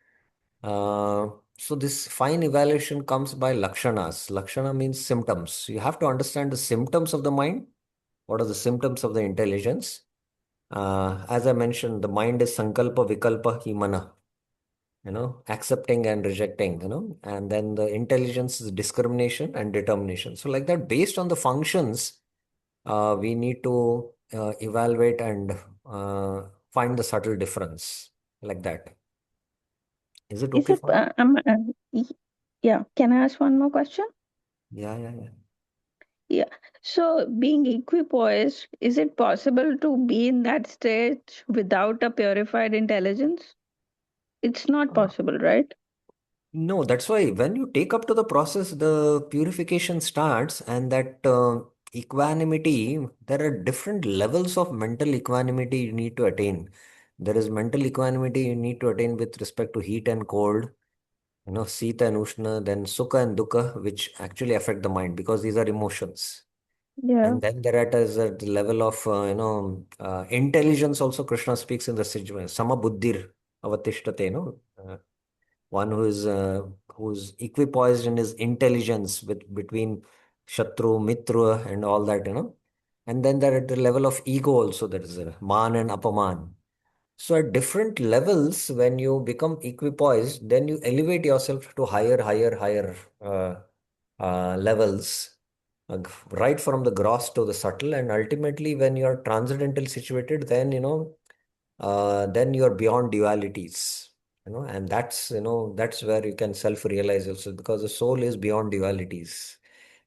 so this fine evaluation comes by lakshanas. Lakshana means symptoms. You have to understand the symptoms of the mind. What are the symptoms of the intelligence? As I mentioned, the mind is sankalpa, vikalpa, himana, accepting and rejecting, and then the intelligence is discrimination and determination. So like that, based on the functions, we need to evaluate and find the subtle difference like that. Is it Is okay it for you? y- yeah, can I ask one more question? Yeah, yeah, yeah. Yeah. So being equipoised, is it possible to be in that state without a purified intelligence? It's not Uh, possible, right? no, that's why when you take up to the process, the purification starts, and that equanimity, there are different levels of mental equanimity you need to attain. There is mental equanimity you need to attain with respect to heat and cold, Sita and Ushna, then Sukha and Dukkha, which actually affect the mind because these are emotions. Yeah. And then there is a level of, intelligence also. Krishna speaks in the situation, Sama Buddhir Avatishtate, one who's equipoised in his intelligence with between Shatru, Mitra, and all that, And then there at the level of ego also, there is a Man and Apaman. So at different levels, when you become equipoised, then you elevate yourself to higher levels, right from the gross to the subtle, and ultimately, when you are transcendental situated, then then you are beyond dualities, and that's where you can self-realize yourself, because the soul is beyond dualities,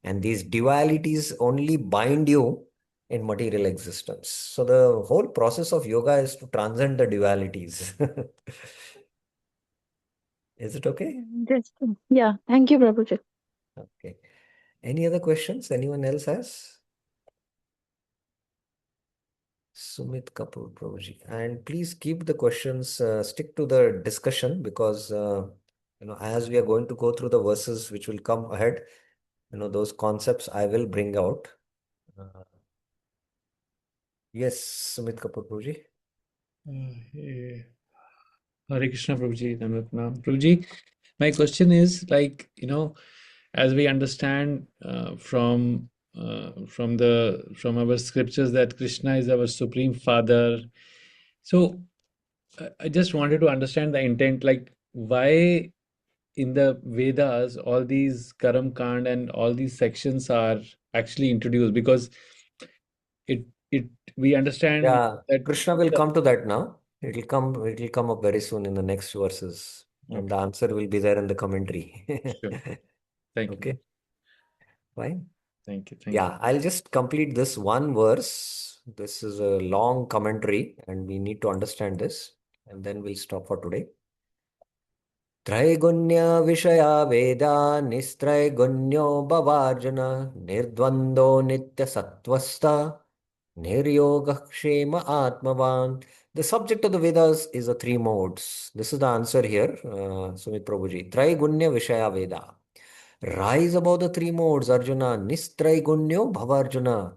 and these dualities only bind you in material existence. So the whole process of yoga is to transcend the dualities. Is it okay? Just yeah. Thank you, Prabhuji. Okay. Any other questions anyone else has? Sumit Kapoor, Prabhuji. And please keep the questions, stick to the discussion, because, as we are going to go through the verses which will come ahead, those concepts I will bring out. Uh, yes, Sumit Kapoor, Prabhuji. Yeah. Hare Krishna, Prabhuji. Dandavat Pranam. Prabhuji, my question is like, as we understand from our scriptures that Krishna is our supreme father. So I just wanted to understand the intent, like why in the Vedas all these Karam Kand and all these sections are actually introduced, because it we understand Yeah, that Krishna will come to that now. It will come up very soon in the next verses, and the okay, answer will be there in the commentary. sure. Thank you. Okay, fine. Thank you. Thank you. Yeah, I'll just complete this one verse. This is a long commentary, and we need to understand this, and then we'll stop for today. त्रैगुण्य विषया वेदा निस्त्रैगुण्यो भवार्जुन निर्द्वन्द्वो नित्यसत्त्वस्थ निर्योगः क्षेम आत्मवान्. The subject of the Vedas is the three modes. This is the answer here, Sumit Prabhuji. Traigunya Vishaya Veda. Rise above the three modes, Arjuna. Nistraigunyo Bhavarjuna.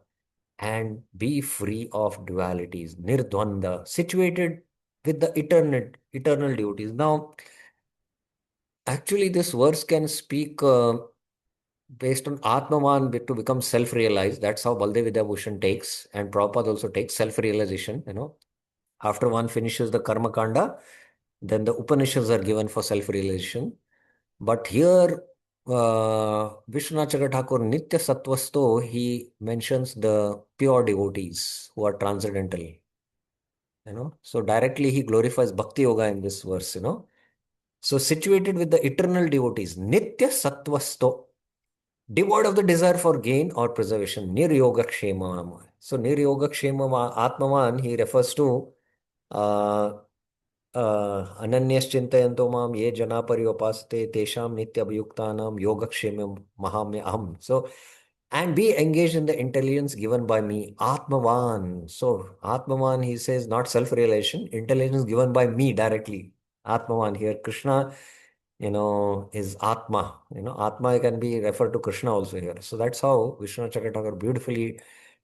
And be free of dualities. Nirdvanda. Situated with the eternal duties. Now, actually, this verse can speak. based on Atmaman to become self-realized. That's how Baldev Vidyabhushan takes, and Prabhupada also takes self-realization. After one finishes the Karma Kanda, then the Upanishads are given for self-realization. But here, Vishwanath Chakravarti Thakur Nitya Sattvasto, he mentions the pure devotees who are transcendental. So directly he glorifies Bhakti Yoga in this verse. So situated with the eternal devotees, Nitya Sattvasto, devoid of the desire for gain or preservation, Niryoga. So Niryoga Atmavan, he refers to uh, Ananyaschintayanto mam ye jana paryopaste tesham nityabhyuktanam yogakshemam mahamya aham. So, and be engaged in the intelligence given by me, Atmavan. So, Atmavan, he says, not self-realization, intelligence given by me directly. Atmavan here, Krishna, is Atma. Atma can be referred to Krishna also here. So that's how Vishwanath Chakravarti beautifully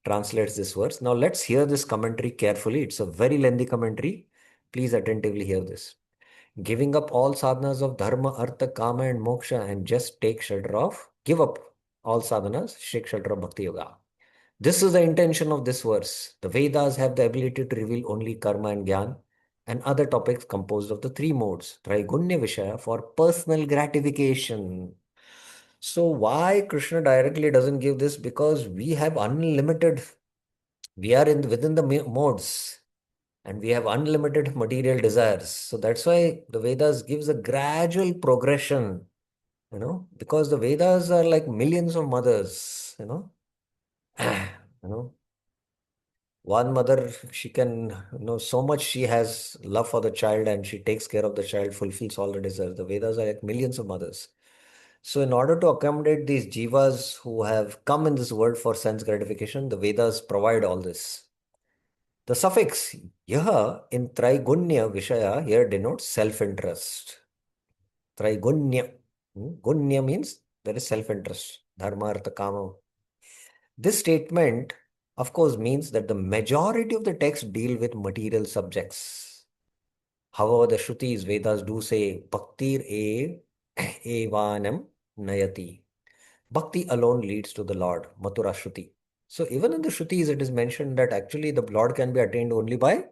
translates this verse. Now let's hear this commentary carefully. It's a very lengthy commentary. Please attentively hear this. Giving up all sadhanas of dharma, artha, kama, and moksha, and just give up all sadhanas, take shelter of bhakti yoga. This is the intention of this verse. The Vedas have the ability to reveal only karma and jnana and other topics composed of the three modes, Traigunya Vishaya, for personal gratification. So why Krishna directly doesn't give this? Because we have unlimited, we are within the modes and we have unlimited material desires. So that's why the Vedas gives a gradual progression, because the Vedas are like millions of mothers, you know, one mother, she can, so much she has love for the child and she takes care of the child, fulfills all the desires. The Vedas are like millions of mothers. So in order to accommodate these jivas who have come in this world for sense gratification, the Vedas provide all this. The suffix yaha in Traigunya Vishaya here denotes self-interest. Traigunya. Gunya means there is self-interest. Dharma, artha, kama. This statement, of course, means that the majority of the texts deal with material subjects. However, the Shrutis, Vedas do say, Bhaktir evanam nayati. Bhakti alone leads to the Lord, Mathura Shruti. So even in the Shrutis, it is mentioned that actually the Lord can be attained only by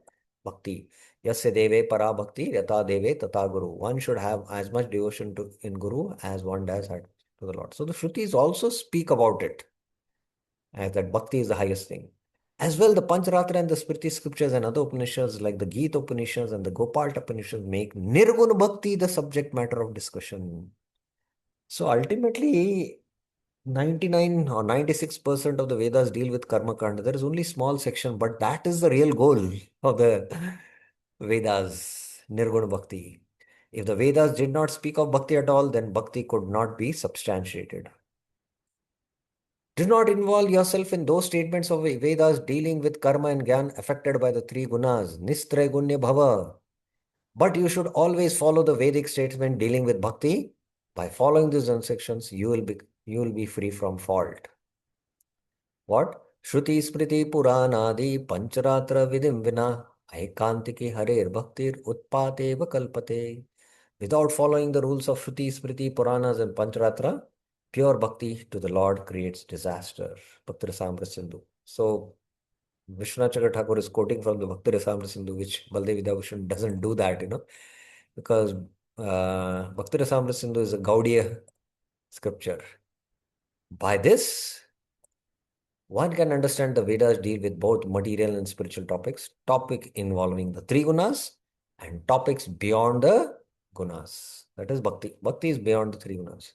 Bhakti. Yasya deve para bhakti, yata deve tata guru. One should have as much devotion in Guru as one does to the Lord. So the Shrutis also speak about it, as that bhakti is the highest thing. As well, the Pancharatra and the Smriti scriptures and other Upanishads like the Gita Upanishads and the Gopal Upanishads make Nirguna Bhakti the subject matter of discussion. So ultimately, 99 or 96% of the Vedas deal with Karma Kanda. There is only small section, but that is the real goal of the Vedas, Nirguna Bhakti. If the Vedas did not speak of Bhakti at all, then Bhakti could not be substantiated. Do not involve yourself in those statements of Vedas dealing with karma and gyan affected by the three gunas, Nistraigunya Bhava. But you should always follow the Vedic statement dealing with bhakti. By following these instructions, you will be free from fault. What? Shruti Smriti Puranadi Pancharatra Vidim Vina Aikantiki Harer Bhaktir Utpateva Kalpate. Without following the rules of Shruti, Smriti, Puranas, and Pancharatra, pure bhakti to the Lord creates disaster. Bhakti Rasamrita Sindhu. So, Vishwanath Chakravarti Thakur is quoting from the Bhakti Rasamrita Sindhu, which Baldev Vidyabhushan doesn't do that, because Bhakti Rasamrita Sindhu is a Gaudiya scripture. By this, one can understand the Vedas deal with both material and spiritual topics, topic involving the three gunas and topics beyond the gunas. That is bhakti. Bhakti is beyond the three gunas.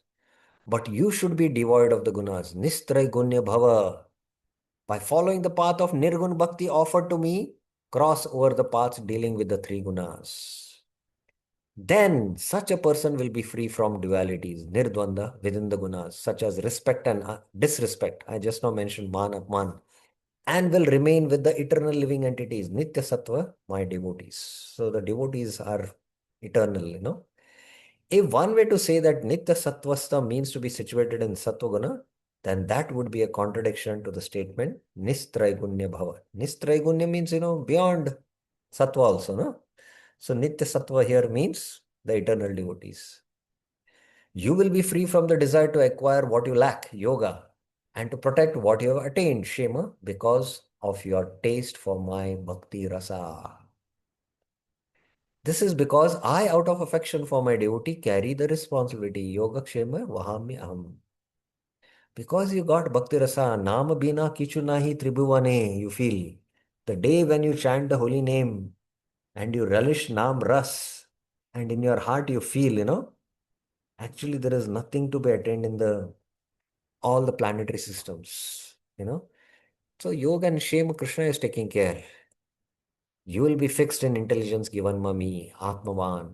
But you should be devoid of the gunas. Nistray gunya bhava. By following the path of nirgun bhakti offered to me, cross over the paths dealing with the three gunas. Then such a person will be free from dualities, nirdvanda, within the gunas, such as respect and disrespect. I just now mentioned man, apman, and will remain with the eternal living entities, Nitya Sattva, my devotees. So the devotees are eternal. If one way to say that Nitya Sattvasta means to be situated in Sattvaguna, then that would be a contradiction to the statement Nistraigunya Bhava. Nistraigunya means, beyond Sattva also, no? So Nitya Sattva here means the eternal devotees. You will be free from the desire to acquire what you lack, yoga, and to protect what you have attained, Shema, because of your taste for my bhakti rasa. This is because I, out of affection for my devotee, carry the responsibility. Yoga Kshema Vahami Aham. Because you got bhakti rasa, Nama Bina Kichu Nahi Tribhuvane, you feel. The day when you chant the holy name and you relish Nam Ras, and in your heart you feel, actually there is nothing to be attained in all the. So yoga and shame Krishna is taking care. You will be fixed in intelligence given by me, Atmavan.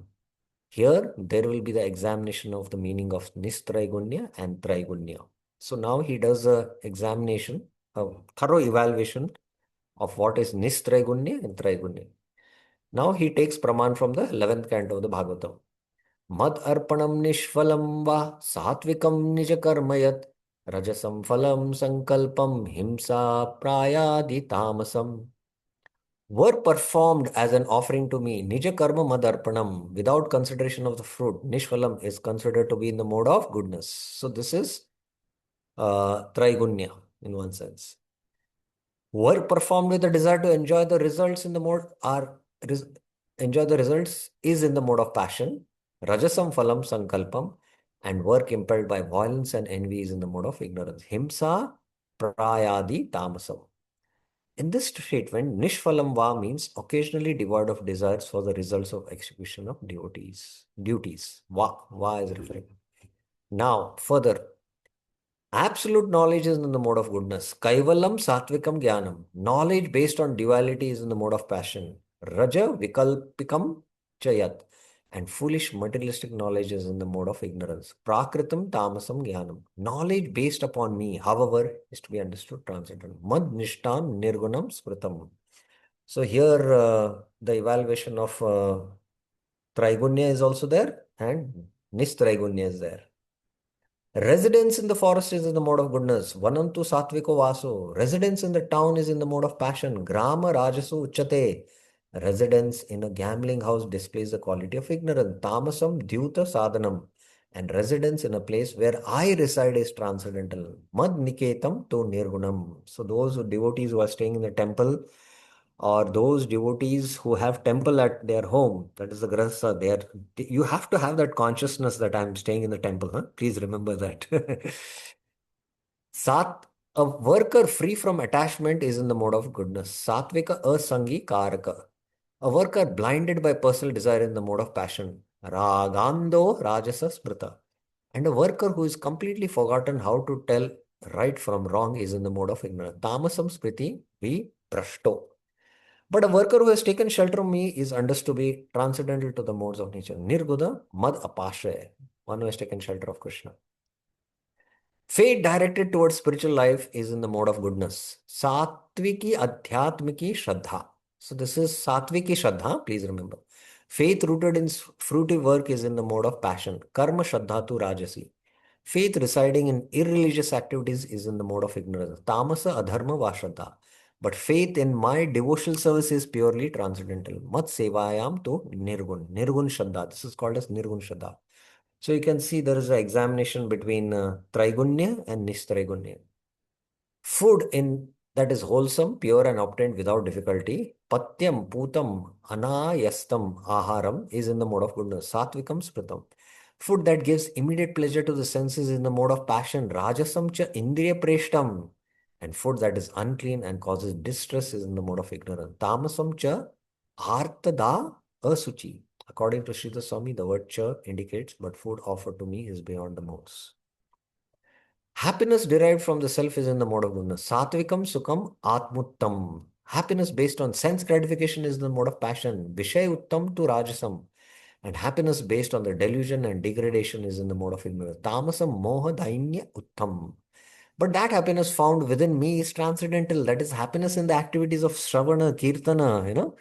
Here, there will be the examination of the meaning of Nistraygunya and Traigunya. So now he does a examination, a thorough evaluation of what is Nistraygunya and Traigunya. Now he takes Praman from the 11th canto of the Bhagavatam. Mad arpanam nishphalam va satvikam nijakarmayat rajasam phalam sankalpam himsa prayadi tamasam were performed as an offering to me. Nija karma madarpanam, without consideration of the fruit. Nishphalam is considered to be in the mode of goodness. So this is Traigunya in one sense. Were performed with the desire to enjoy the results in the mode enjoy the results is in the mode of passion. Rajasam phalam sankalpam, and work impelled by violence and envy is in the mode of ignorance. Himsa prayadi tamasam. In this statement, Nishphalam Va means occasionally devoid of desires for the results of execution of duties. Va is referring. Now, further, absolute knowledge is in the mode of goodness. Kaivalam Satvikam Jnanam. Knowledge based on duality is in the mode of passion. Raja Vikalpikam Chayat. And foolish materialistic knowledge is in the mode of ignorance. Prakritam Tamasam Jnanam. Knowledge based upon me, however, is to be understood transcendental. Mad Nishtam Nirgunam Smritam. So here the evaluation of Traigunya is also there and Nistraigunya is there. Residence in the forest is in the mode of goodness. Vanantu Satviko Vaso. Residence in the town is in the mode of passion. Grama Rajasu Uchate. Residence in a gambling house displays the quality of ignorance. Tamasam Dyuta Sadhanam. And residence in a place where I reside is transcendental. Mad Niketam to Nirgunam. So those devotees who are staying in the temple, or those devotees who have temple at their home, that is the grahastha, you have to have that consciousness that I'm staying in the temple. Huh? Please remember that. A worker free from attachment is in the mode of goodness. Satvika asangi karaka. A worker blinded by personal desire in the mode of passion. Ragando rajasa smrita. And a worker who is completely forgotten how to tell right from wrong is in the mode of ignorance. Tamasam smriti vi prashto. But a worker who has taken shelter of me is understood to be transcendental to the modes of nature. Nirguda mad apashaya. One who has taken shelter of Krishna. Fate directed towards spiritual life is in the mode of goodness. Satviki adhyatmiki shraddha. So this is satviki shraddha, please remember. Faith rooted in fruitive work is in the mode of passion. Karma shraddha tu rajasi. Faith residing in irreligious activities is in the mode of ignorance. Tamasa adharma va shraddha. But faith in my devotional service is purely transcendental. Mat sevayam to nirgun. Nirgun shraddha. This is called as nirgun shraddha. So you can see there is an examination between Traigunya and Nistraigunya. Food that is wholesome, pure and obtained without difficulty. Patyam, Putam, Anayastam, Aharam is in the mode of goodness. Satvikam, Spritam. Food that gives immediate pleasure to the senses is in the mode of passion. Rajasam cha Indriya Preshtam. And food that is unclean and causes distress is in the mode of ignorance. Tamasam cha Artada Asuchi. According to Srita Swami, the word cha indicates, but food offered to me is beyond the modes. Happiness derived from the self is in the mode of goodness. Satvikam Sukham Atmuttam. Happiness based on sense gratification is in the mode of passion. Vishay Uttam to Rajasam. And happiness based on the delusion and degradation is in the mode of ignorance. Tamasam Moha Dainya Uttam. But that happiness found within me is transcendental. That is happiness in the activities of Shravana, Kirtana,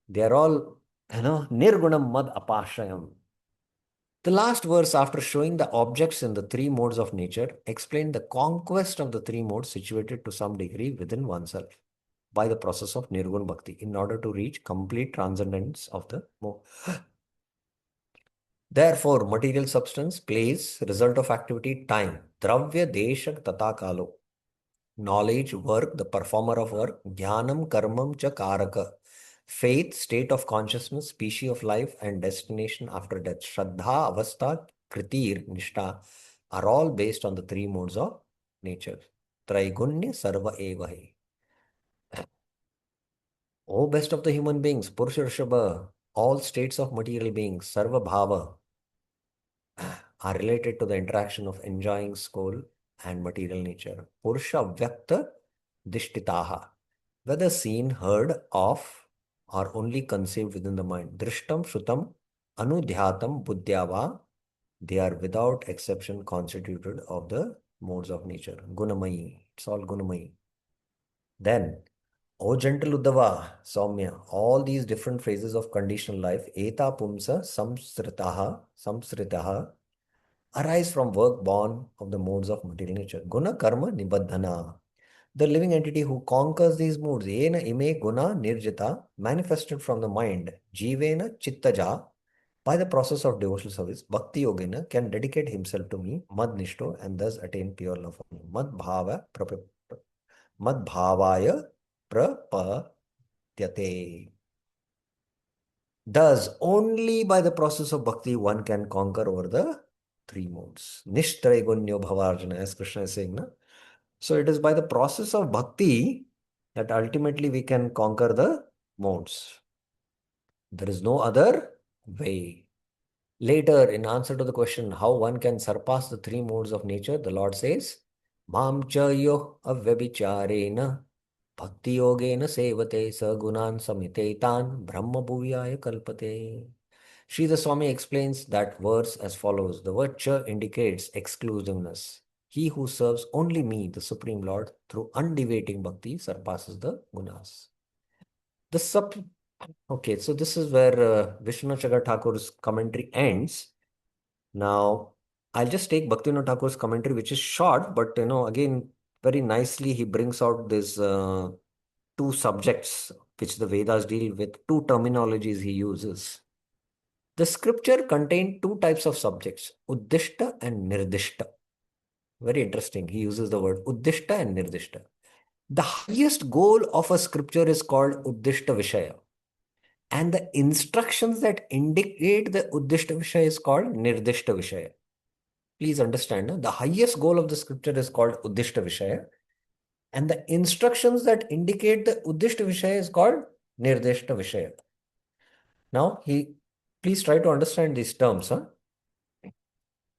They are all, Nirgunam Mad Apashayam. The last verse, after showing the objects in the three modes of nature, explained the conquest of the three modes situated to some degree within oneself by the process of Nirgun Bhakti in order to reach complete transcendence of the mode. Therefore, material substance, place, result of activity, time. Dravya, desha, tata kalo. Knowledge, work, the performer of work. Jnanam, karmam, cha karaka. Faith, state of consciousness, species of life, and destination after death. Shraddha, avastha, kritir, nishta are all based on the three modes of nature. Traigunya sarva eva hai. O best of the human beings, Purusha, all states of material beings, sarva bhava, are related to the interaction of enjoying soul and material nature. Purusha Vyakta Dishtitaha, whether seen, heard of, or only conceived within the mind. Drishtam, Shrutam, Anudhyatam, Buddhyava, they are without exception constituted of the modes of nature. Gunamayi, it's all Gunamayi. Then, O gentle Uddhava, Saumya, all these different phases of conditional life, Eta Pumsa Samsritaha, arise from work born of the modes of material nature. Guna karma nibaddhana. The living entity who conquers these moods, ena ime guna nirjita, manifested from the mind, jivena chittaja, by the process of devotional service, bhakti yogena, can dedicate himself to me, mad nishto, and thus attain pure love for me. Mad bhavaya prapadyate. Thus, only by the process of bhakti one can conquer over the three modes. Nishtragunyo bhavarjana, as Krishna is saying. Na? So it is by the process of bhakti that ultimately we can conquer the modes. There is no other way. Later, in answer to the question how one can surpass the three modes of nature, the Lord says, Mam chayo avyabhicharena bhakti yogena sevate sagunan samitetan brahma bhuviyaya kalpate. Sridhar Swami explains that verse as follows. The word cha indicates exclusiveness. He who serves only me, the Supreme Lord, through undeviating bhakti surpasses the gunas. Okay, so this is where Vishwanath Chagar Thakur's commentary ends. Now, I'll just take Bhaktivinoda Thakur's commentary, which is short, but again, very nicely he brings out these two subjects which the Vedas deal with, two terminologies he uses. The scripture contained two types of subjects, Uddishta and Nirdishta. Very interesting. He uses the word Uddishta and Nirdishta. The highest goal of a scripture is called Uddishta Vishaya. And the instructions that indicate the Uddishta Vishaya is called Nirdishta Vishaya. Please understand, the highest goal of the scripture is called Uddishta Vishaya. And the instructions that indicate the Uddishta Vishaya is called Nirdishta Vishaya. Now, please try to understand these terms.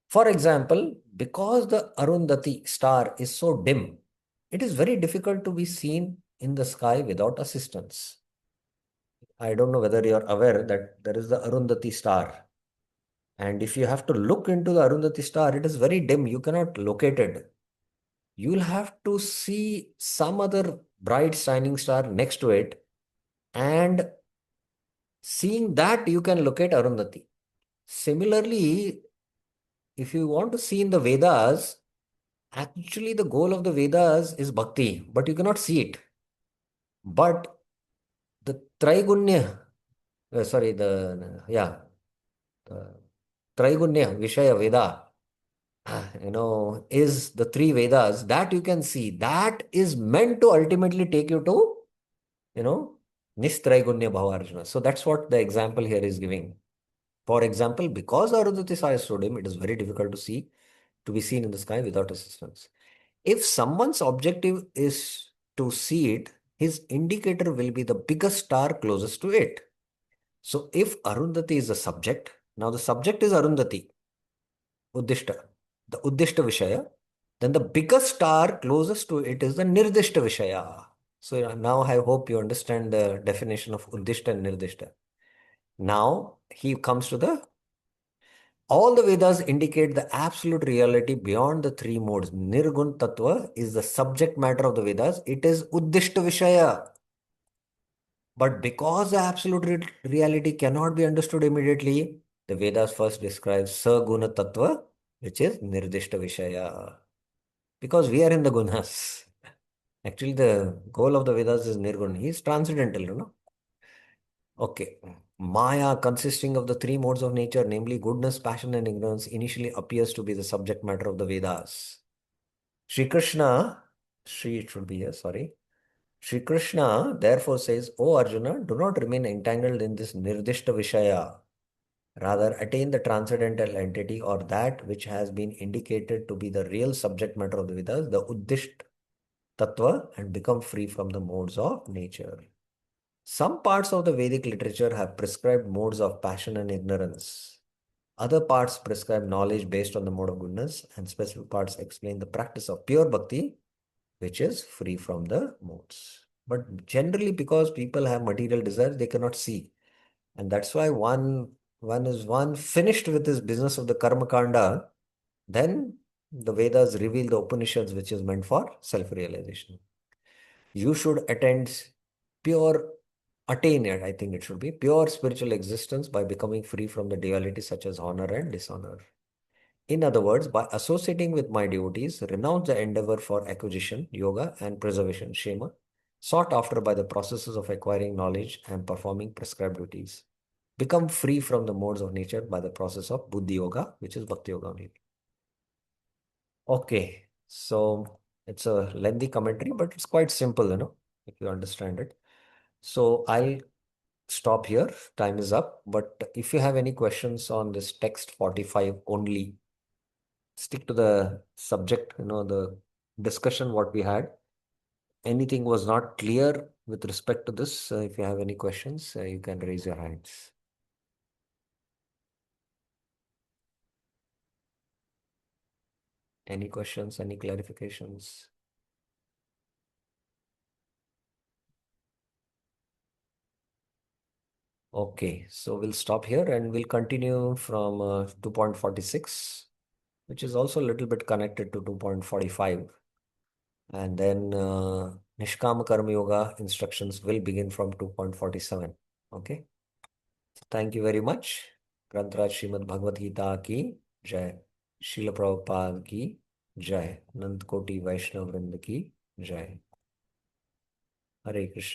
For example, because the Arundhati star is so dim, it is very difficult to be seen in the sky without assistance. I don't know whether you are aware that there is the Arundhati star. And if you have to look into the Arundhati star, it is very dim. You cannot locate it. You will have to see some other bright shining star next to it. And seeing that, you can locate Arundhati. Similarly, if you want to see in the Vedas, actually the goal of the Vedas is bhakti, but you cannot see it. But the Traigunya, the Traigunya Vishaya Veda, is the three Vedas that you can see. That is meant to ultimately take you to, Nistrigunya Bhavarjuna. So that's what the example here is giving. For example, because Arundhati Sai is so dim, it is very difficult to be seen in the sky without assistance. If someone's objective is to see it, his indicator will be the biggest star closest to it. So if Arundhati is the subject, now the subject is Arundhati, Uddishta, the Uddishta Vishaya, then the biggest star closest to it is the Nirdishta Vishaya. So now I hope you understand the definition of Uddishta and Nirdishta. Now he comes to all the Vedas indicate the absolute reality beyond the three modes. Nirgun Tattva is the subject matter of the Vedas. It is Uddishta Vishaya. But because the absolute reality cannot be understood immediately, the Vedas first describe Saguna Tattva, which is Nirdishta Vishaya. Because we are in the Gunas. Actually, the goal of the Vedas is Nirgun. He is transcendental, Okay. Maya, consisting of the three modes of nature, namely goodness, passion, and ignorance, initially appears to be the subject matter of the Vedas. Sri Krishna, Sri, it should be here, sorry. Sri Krishna therefore says, O Arjuna, do not remain entangled in this nirdishta vishaya. Rather, attain the transcendental entity or that which has been indicated to be the real subject matter of the Vedas, the Uddisht Tattva, and become free from the modes of nature. Some parts of the Vedic literature have prescribed modes of passion and ignorance. Other parts prescribe knowledge based on the mode of goodness, and specific parts explain the practice of pure bhakti, which is free from the modes. But generally, because people have material desires, they cannot see. And that's why one finished with his business of the karma kanda, then the Vedas reveal the Upanishads, which is meant for self-realization. You should attain it, I think it should be pure spiritual existence by becoming free from the duality such as honor and dishonor. In other words, by associating with my devotees, renounce the endeavor for acquisition, yoga, and preservation, shema, sought after by the processes of acquiring knowledge and performing prescribed duties. Become free from the modes of nature by the process of buddhi yoga, which is bhakti yoga only. Okay, so it's a lengthy commentary, but it's quite simple, if you understand it. So I'll stop here. Time is up. But if you have any questions on this text 45 only, stick to the subject, the discussion what we had. Anything was not clear with respect to this. If you have any questions, you can raise your hands. Any questions, any clarifications? Okay, so we'll stop here and we'll continue from 2.46, which is also a little bit connected to 2.45. And then Nishkama Karma Yoga instructions will begin from 2.47. Okay. Thank you very much. Grantaraj Srimad Bhagavad Gita ki Jai. Srila Prabhupada ki Jai. Nand Koti Vaishnav Vrinda ki Jai. Hare Krishna.